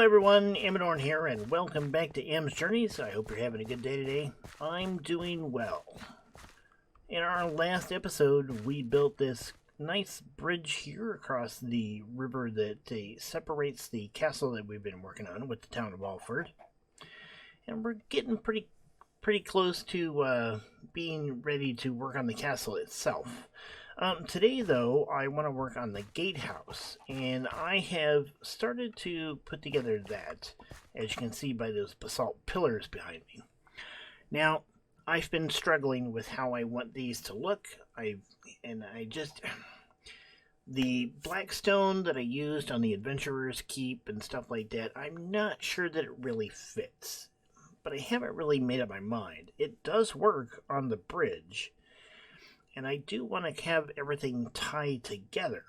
everyone, Amradorn here, and welcome back to sJourneys. I hope you're having a good day today. I'm doing well. In our last episode, we built this nice bridge here across the river that separates the castle that we've been working on with the town of Alford. And we're getting pretty close to being ready to work on the castle itself. Today, though, I want to work on the gatehouse, and I have started to put together that, as you can see by those basalt pillars behind me. Now, I've been struggling with how I want these to look. The black stone that I used on the Adventurer's Keep and stuff like that, I'm not sure that it really fits, but I haven't really made up my mind. It does work on the bridge, and I do want to have everything tied together.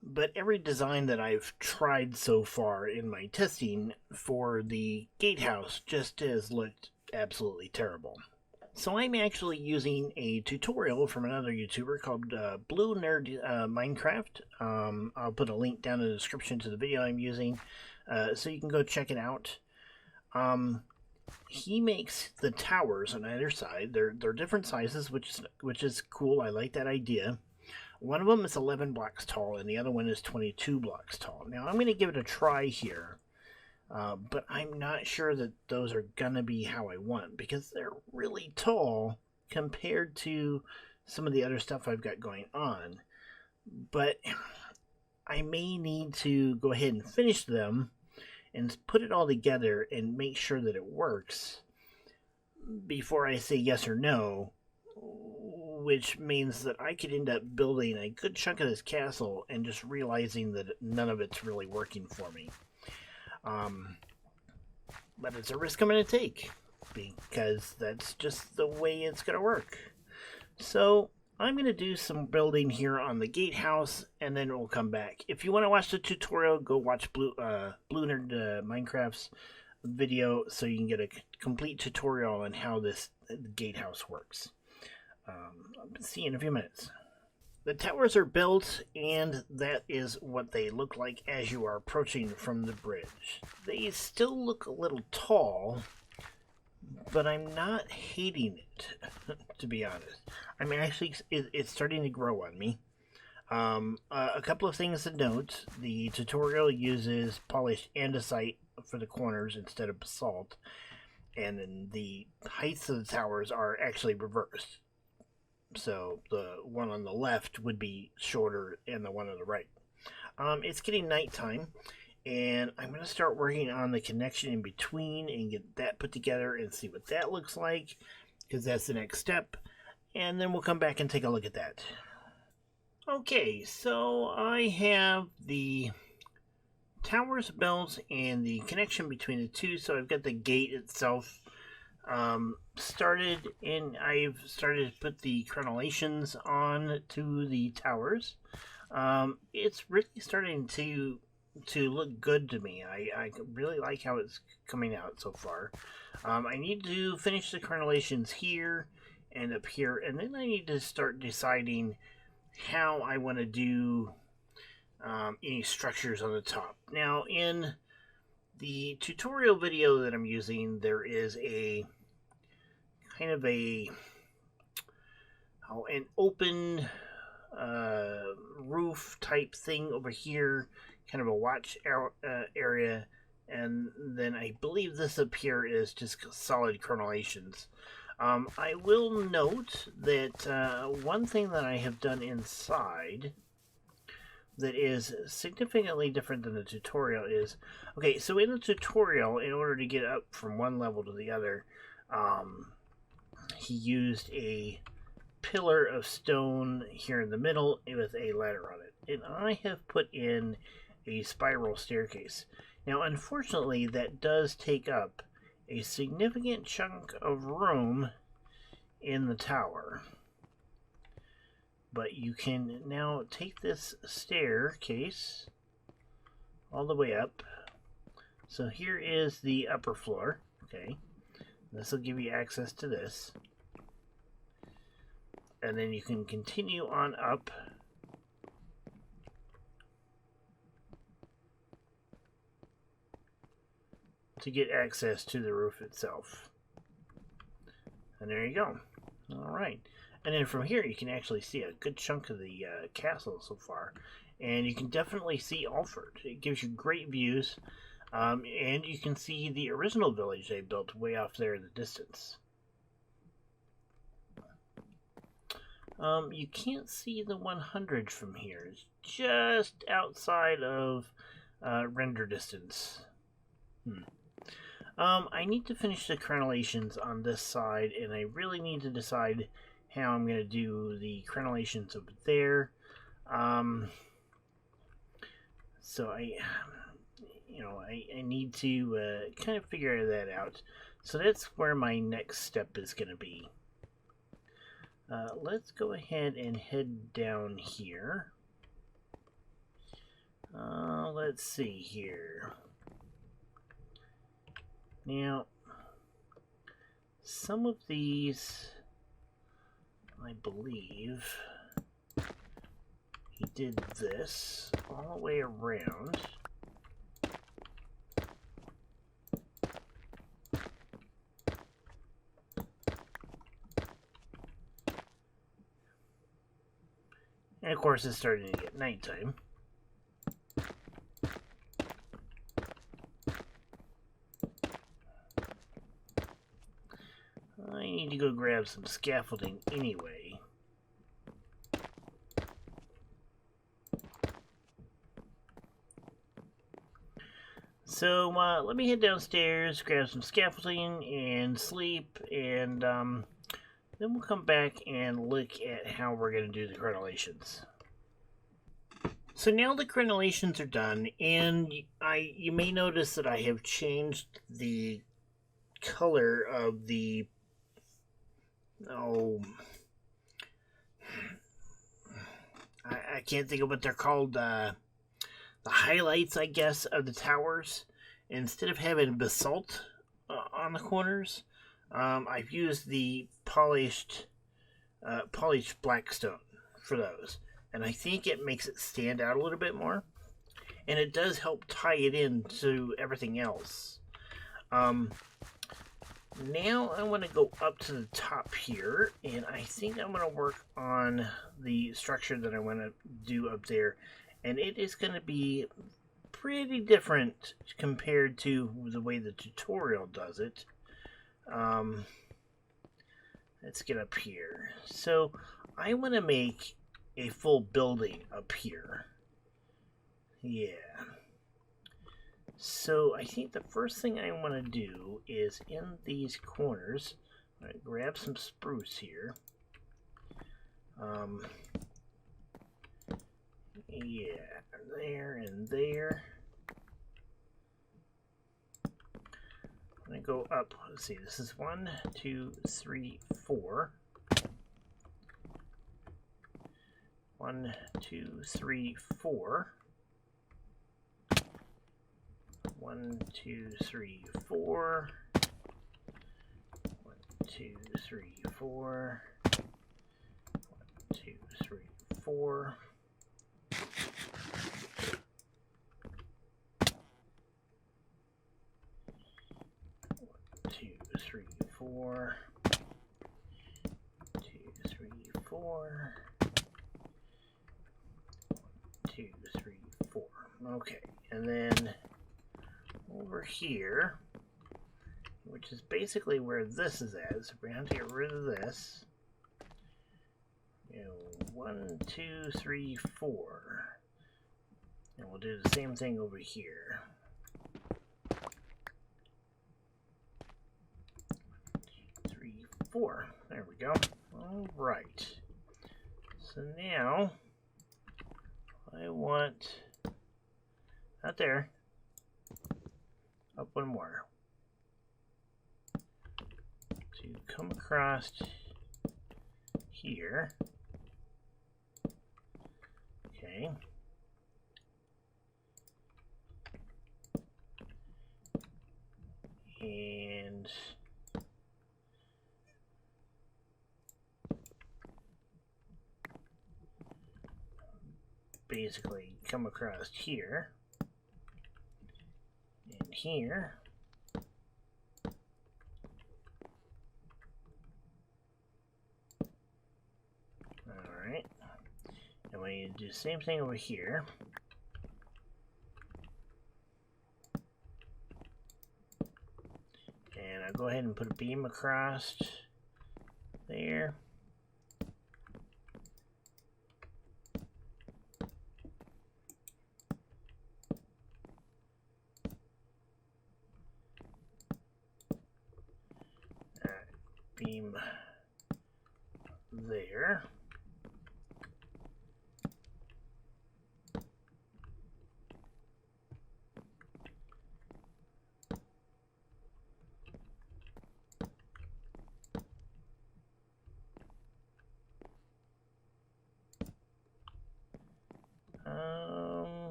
But every design that I've tried so far in my testing for the gatehouse just has looked absolutely terrible. So I'm actually using a tutorial from another YouTuber called BlueNerd Minecraft. I'll put a link down in the description to the video I'm using, so you can go check it out. He makes the towers on either side. They're different sizes, which is cool. I like that idea. One of them is 11 blocks tall, and the other one is 22 blocks tall. Now, I'm going to give it a try here, but I'm not sure that those are going to be how I want, because they're really tall compared to some of the other stuff I've got going on. But I may need to go ahead and finish them and put it all together and make sure that it works before I say yes or no, which means that I could end up building a good chunk of this castle and just realizing that none of it's really working for me. But it's a risk I'm going to take, because that's just the way it's going to work. So I'm going to do some building here on the gatehouse, and then we'll come back. If you want to watch the tutorial, go watch BlueNerd Minecraft's video so you can get a complete tutorial on how this gatehouse works. I'll see you in a few minutes. The towers are built, and that is what they look like as you are approaching from the bridge. They still look a little tall, but I'm not hating it, to be honest. I mean, actually, it's starting to grow on me. A couple of things to note. The tutorial uses polished andesite for the corners instead of basalt, and then the heights of the towers are actually reversed. So the one on the left would be shorter and the one on the right. It's getting nighttime, and I'm going to start working on the connection in between and get that put together and see what that looks like, because that's the next step. And then we'll come back and take a look at that. Okay, so I have the towers built and the connection between the two. So I've got the gate itself started, and I've started to put the crenellations on to the towers. It's really starting to look good to me. I really like how it's coming out so far. I need to finish the crenellations here and up here, and then I need to start deciding how I want to do any structures on the top. Now, in the tutorial video that I'm using, there is a kind of an open roof type thing over here, kind of a watch area, and then I believe this up here is just solid crenellations. I will note that one thing that I have done inside that is significantly different than the tutorial is, okay, so in the tutorial, in order to get up from one level to the other, he used a pillar of stone here in the middle with a ladder on it, and I have put in a spiral staircase. Now, unfortunately, that does take up a significant chunk of room in the tower. But you can now take this staircase all the way up. So here is the upper floor. Okay, this will give you access to this. And then you can continue on up to get access to the roof itself. And there you go. Alright. And then from here you can actually see a good chunk of the castle so far. And you can definitely see Alford. It gives you great views. And you can see the original village they built way off there in the distance. You can't see the 100 from here. It's just outside of render distance. I need to finish the crenellations on this side, and I really need to decide how I'm going to do the crenellations over there. So I need to kind of figure that out. So that's where my next step is going to be. Let's go ahead and head down here. Let's see here. Now, some of these, I believe, he did this all the way around. And of course, it's starting to get nighttime. I need to go grab some scaffolding anyway. So let me head downstairs, grab some scaffolding, and sleep, and then we'll come back and look at how we're going to do the crenellations. So now the crenellations are done, and you may notice that I have changed the color of the I can't think of what they're called, the highlights, I guess, of the towers. Instead of having basalt on the corners, I've used the polished blackstone for those, and I think it makes it stand out a little bit more, and it does help tie it in to everything else. Now I want to go up to the top here, and I think I'm going to work on the structure that I want to do up there, and it is going to be pretty different compared to the way the tutorial does it. Let's get up here. So I want to make a full building up here. Yeah. So I think the first thing I want to do is in these corners, I'm going to grab some spruce here. Yeah, there and there. I'm going to go up. Let's see, this is 1, 2, 3, 4. 1, 2, 3, 4. 1, 2, 3, 4. 1, 2, 3, 4. 1, 2, 3, 4. 2, 3, 4. 2, 3, 4. 2, 3, 4. Okay, and then over here, which is basically where this is at, so we're going to have to get rid of this. 1, 2, 3, 4. And we'll do the same thing over here. 3, 4. There we go. Alright. So now, I want, not there, up one more, to come across here. Okay. And basically come across here and here. Alright. And we need to do the same thing over here. And I'll go ahead and put a beam across there. Beam there.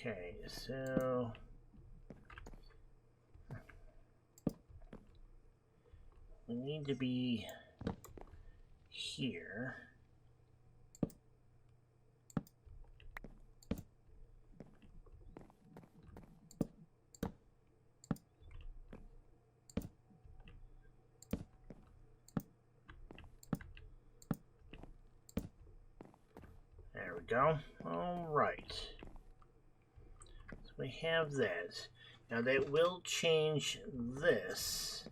Okay, so we need to be here. There we go. All right. So we have that. Now that will change this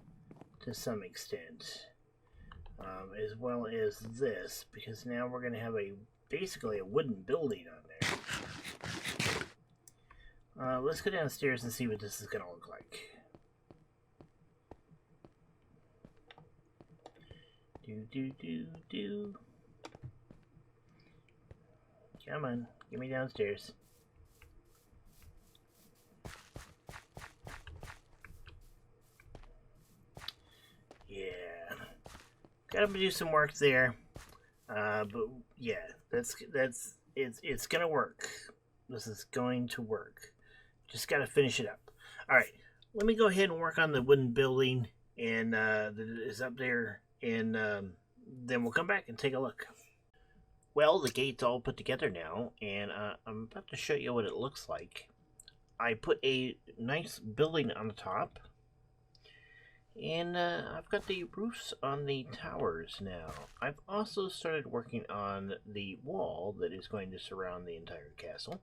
to some extent, as well as this, because now we're going to have basically a wooden building on there. Let's go downstairs and see what this is going to look like. Do. Come on, get me downstairs. Yeah, gotta do some work there, but yeah, it's gonna work. This is going to work. Just gotta finish it up. All right, let me go ahead and work on the wooden building and that is up there, and then we'll come back and take a look. Well, the gate's all put together now, and I'm about to show you what it looks like. I put a nice building on the top. And I've got the roofs on the towers now. I've also started working on the wall that is going to surround the entire castle.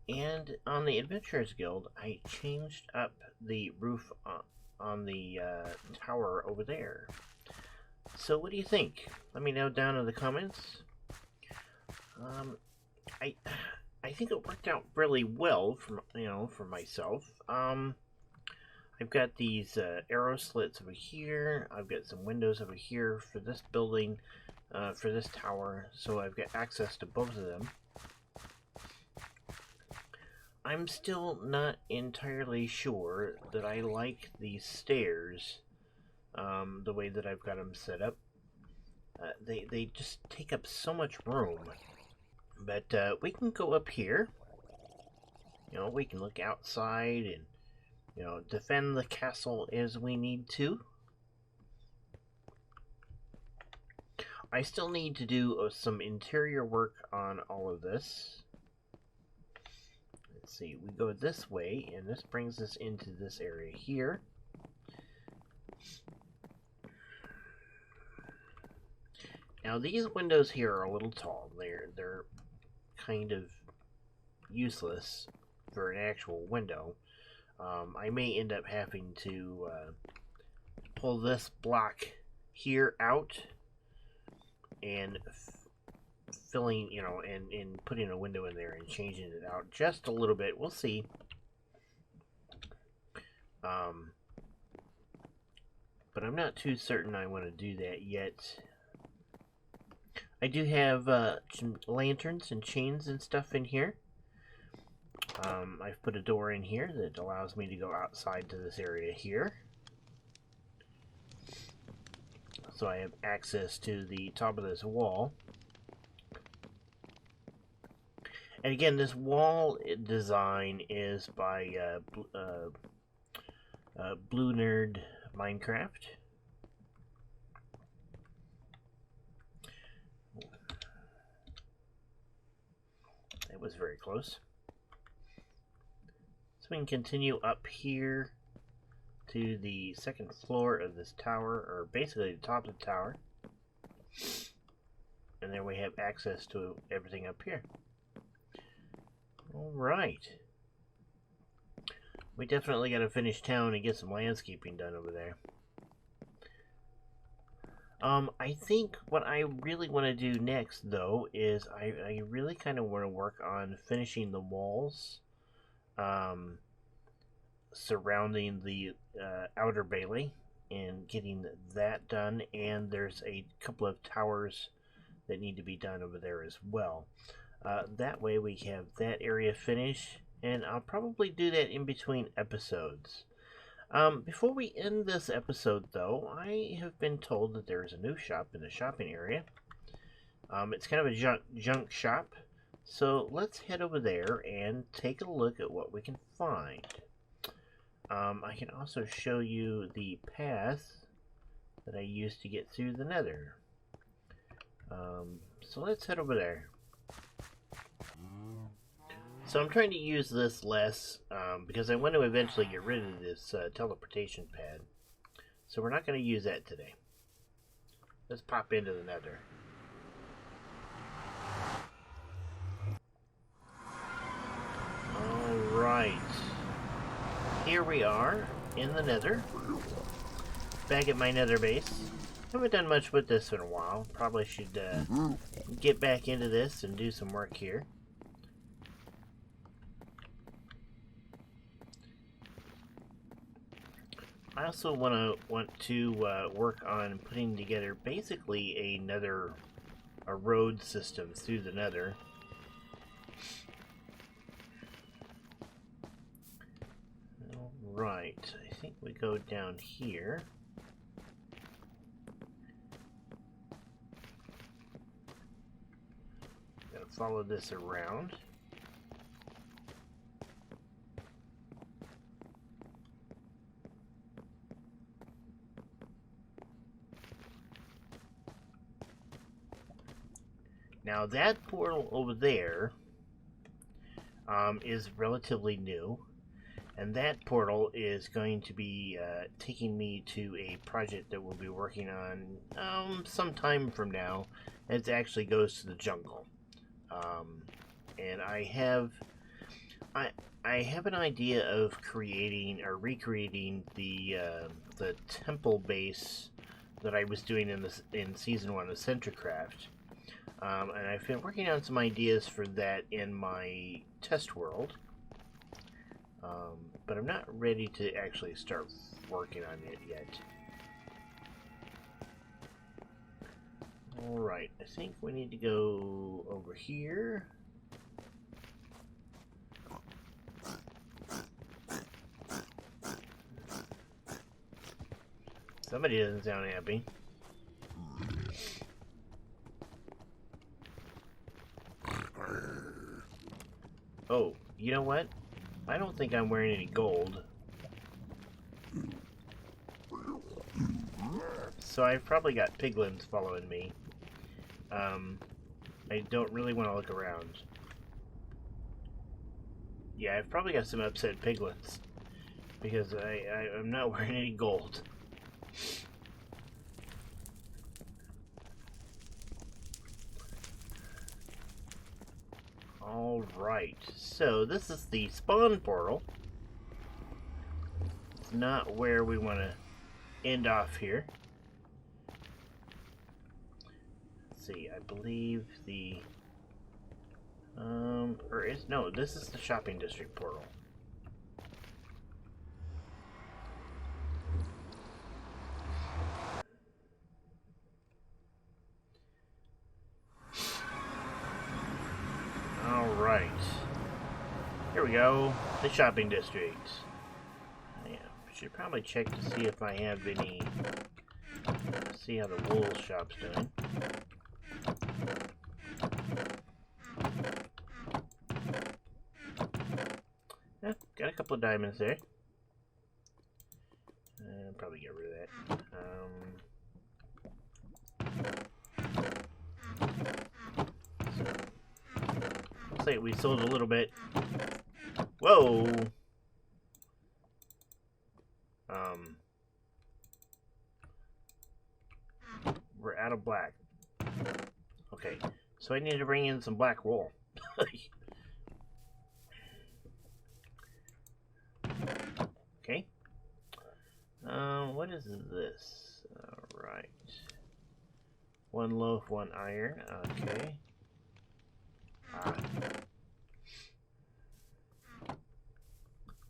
And on the Adventurers Guild, I changed up the roof on the tower over there. So what do you think? Let me know down in the comments. I think it worked out really well for myself. I've got these arrow slits over here. I've got some windows over here for this building, for this tower, so I've got access to both of them. I'm still not entirely sure that I like these stairs, the way that I've got them set up. They just take up so much room. But we can go up here. You know, we can look outside and defend the castle as we need to. I still need to do some interior work on all of this. Let's see, we go this way, and this brings us into this area here. Now these windows here are a little tall. They're kind of useless for an actual window. I may end up having to pull this block here out and filling, and putting a window in there and changing it out just a little bit. We'll see. But I'm not too certain I want to do that yet. I do have some lanterns and chains and stuff in here. I've put a door in here that allows me to go outside to this area here. So I have access to the top of this wall. And again, this wall design is by BlueNerd Minecraft. That was very close. So we can continue up here to the second floor of this tower, or basically the top of the tower. And then we have access to everything up here. Alright. We definitely got to finish town and get some landscaping done over there. I think what I really want to do next, though, is I really kind of want to work on finishing the walls surrounding the Outer Baily and getting that done. And there's a couple of towers that need to be done over there as well. That way we have that area finished, and I'll probably do that in between episodes. Before we end this episode, though, I have been told that there is a new shop in the shopping area. It's kind of a junk shop, so let's head over there and take a look at what we can find. I can also show you the path that I used to get through the Nether. So let's head over there. So I'm trying to use this less because I want to eventually get rid of this teleportation pad. So we're not going to use that today. Let's pop into the Nether. Alright. Here we are in the Nether. Back at my Nether base. Haven't done much with this in a while. Probably should get back into this and do some work here. I also want to work on putting together basically a road system through the Nether. Alright, I think we go down here. Gotta follow this around. Now that portal over there is relatively new, and that portal is going to be taking me to a project that we'll be working on some time from now. It actually goes to the jungle, and I have an idea of creating or recreating the temple base that I was doing in season 1 of SentryCraft. And I've been working on some ideas for that in my test world, but I'm not ready to actually start working on it yet. Alright, I think we need to go over here. Somebody doesn't sound happy. Oh, you know what? I don't think I'm wearing any gold. So I've probably got piglins following me. I don't really want to look around. Yeah, I've probably got some upset piglins. Because I'm not wearing any gold. Alright, so this is the spawn portal. It's not where we want to end off here. Let's see, I believe the... no, this is the shopping district portal. Alright. Here we go. The shopping district. Yeah, should probably check to see if I have any... See how the wool shop's doing. Yeah, got a couple of diamonds there. Probably get rid of that. Looks like we sold a little bit. Whoa! out of black. Okay, so I need to bring in some black wool. Okay. What is this? Alright. 1 loaf, 1 iron. Okay.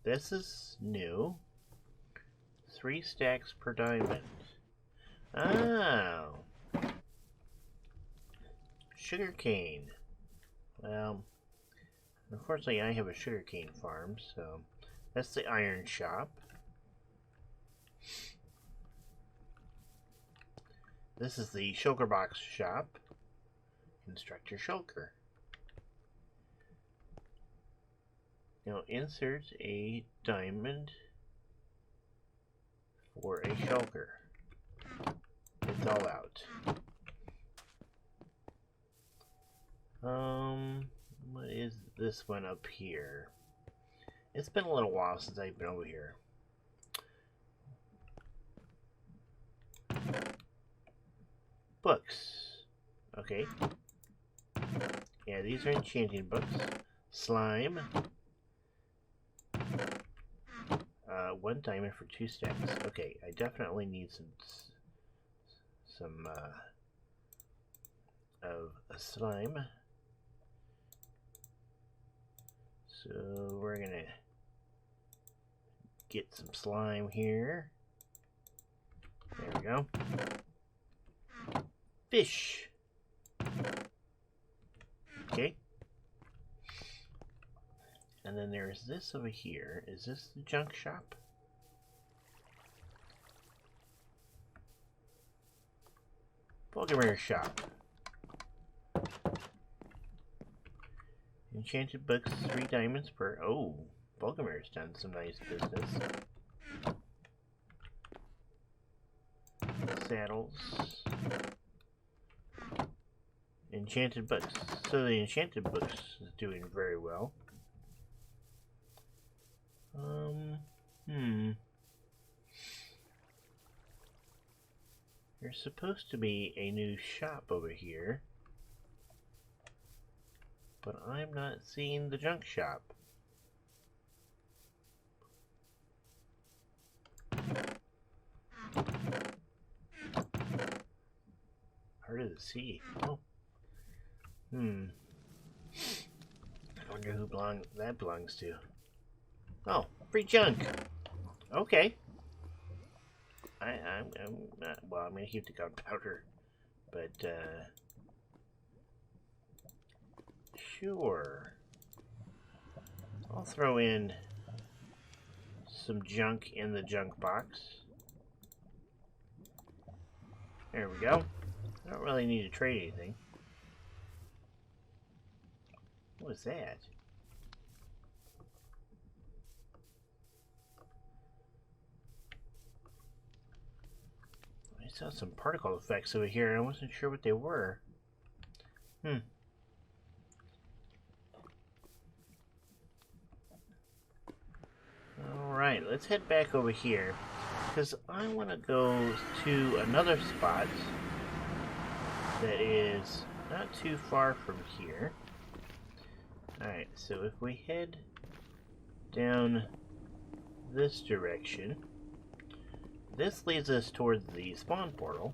This is new. 3 stacks per diamond. Oh. Sugarcane. Well, unfortunately I have a sugarcane farm, so that's the iron shop. This is the shulker box shop. Construct your shulker. Now insert a diamond for a shulker. It's all out. What is this one up here? It's been a little while since I've been over here. Books. Okay. Yeah, these are enchanting books. Slime. 1 diamond for 2 stacks. Okay, I definitely need some of a slime. So we're gonna get some slime here. There we go. Fish. Okay. And then there's this over here. Is this the junk shop? Bulgamir's shop. Enchanted books, 3 diamonds per. Oh, Bulgamir's done some nice business. Saddles. Enchanted books. So the enchanted books is doing very well. There's supposed to be a new shop over here, but I'm not seeing the junk shop. Heart of the Sea. Oh. I wonder who that belongs to. Oh, free junk. Okay. I'm not, well, I'm gonna keep the gunpowder, but sure. I'll throw in some junk in the junk box. There we go. I don't really need to trade anything. What was that? I saw some particle effects over here, and I wasn't sure what they were. Alright, let's head back over here, because I want to go to another spot that is not too far from here. Alright, so if we head down this direction, this leads us towards the spawn portal.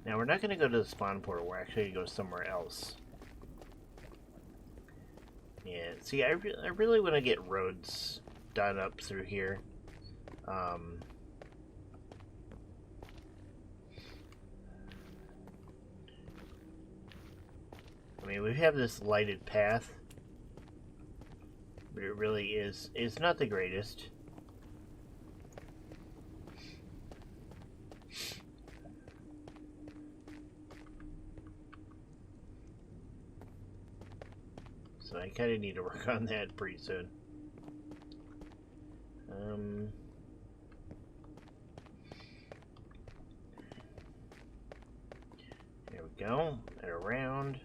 Now we're not going to go to the spawn portal, we're actually going to go somewhere else. Yeah, see, I really want to get roads done up through here. I mean, we have this lighted path, but it really is, it's not the greatest. So I kind of need to work on that pretty soon. There we go, and around.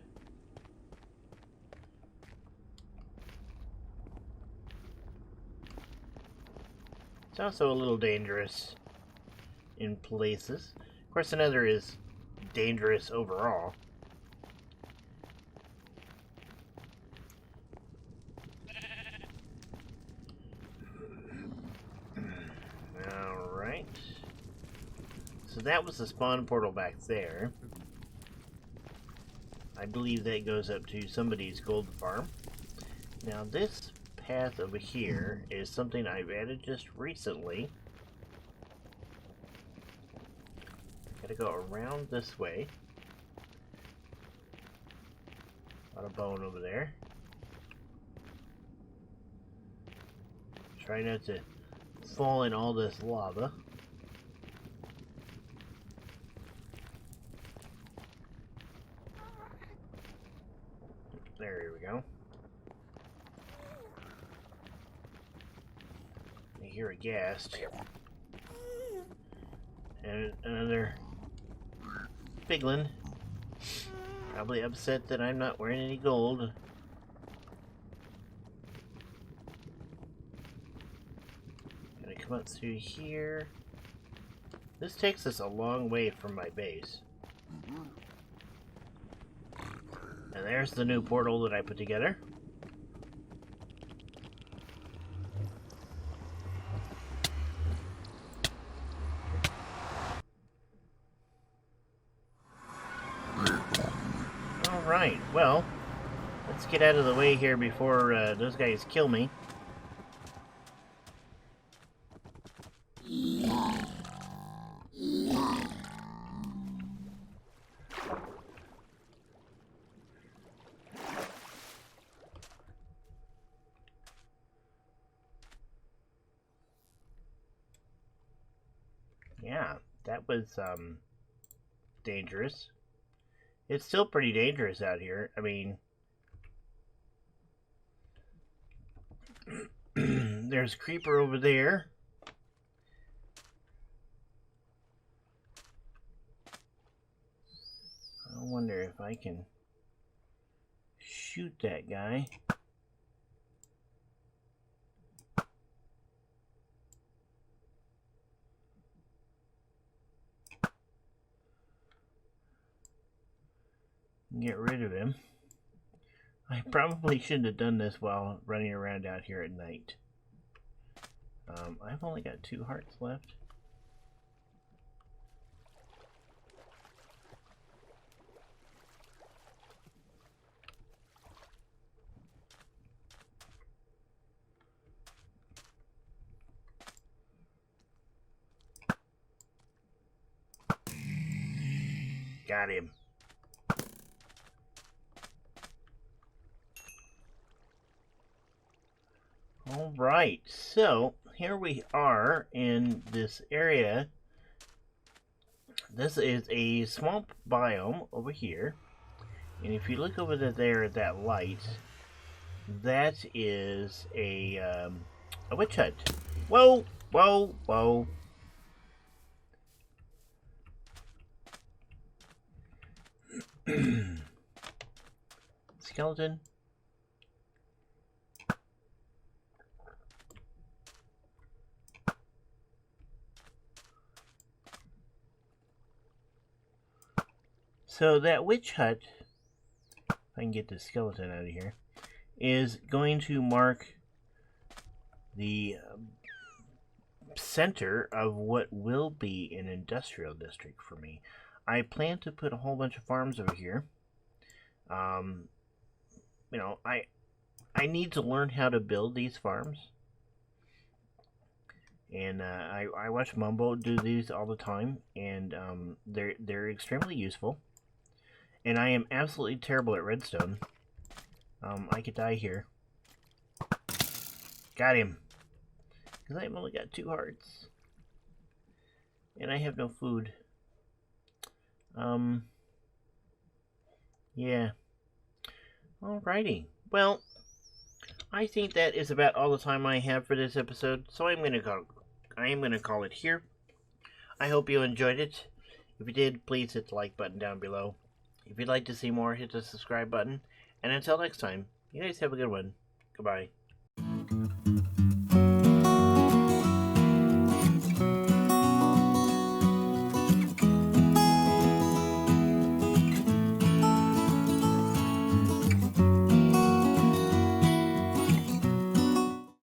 It's also a little dangerous in places. Of course, the Nether is dangerous overall. Alright. So that was the spawn portal back there. I believe that goes up to somebody's gold farm. Now this path over here is something I've added just recently. Gotta go around this way. A lot of bone over there. Try not to fall in all this lava. There we go. I hear a ghast. And another piglin. Probably upset that I'm not wearing any gold. Gotta come up through here. This takes us a long way from my base. And there's the new portal that I put together. Alright, well, let's get out of the way here before those guys kill me. Yeah, that was dangerous. It's still pretty dangerous out here. I mean, there's a creeper over there. I wonder if I can shoot that guy. Get rid of him. I probably shouldn't have done this while running around out here at night. I've only got 2 hearts left. Got him. Alright, so here we are in this area. This is a swamp biome over here. And if you look over there at that light, that is a witch hut. Whoa, whoa, whoa. Skeleton. So that witch hut, if I can get the skeleton out of here, is going to mark the center of what will be an industrial district for me. I plan to put a whole bunch of farms over here. You know, I need to learn how to build these farms. And I watch Mumbo do these all the time, and they're extremely useful. And I am absolutely terrible at redstone. I could die here. Got him. Because I've only got 2 hearts. And I have no food. Yeah. Alrighty. Well, I think that is about all the time I have for this episode, so I am gonna call it here. I hope you enjoyed it. If you did, please hit the like button down below. If you'd like to see more, hit the subscribe button. And until next time, you guys have a good one. Goodbye.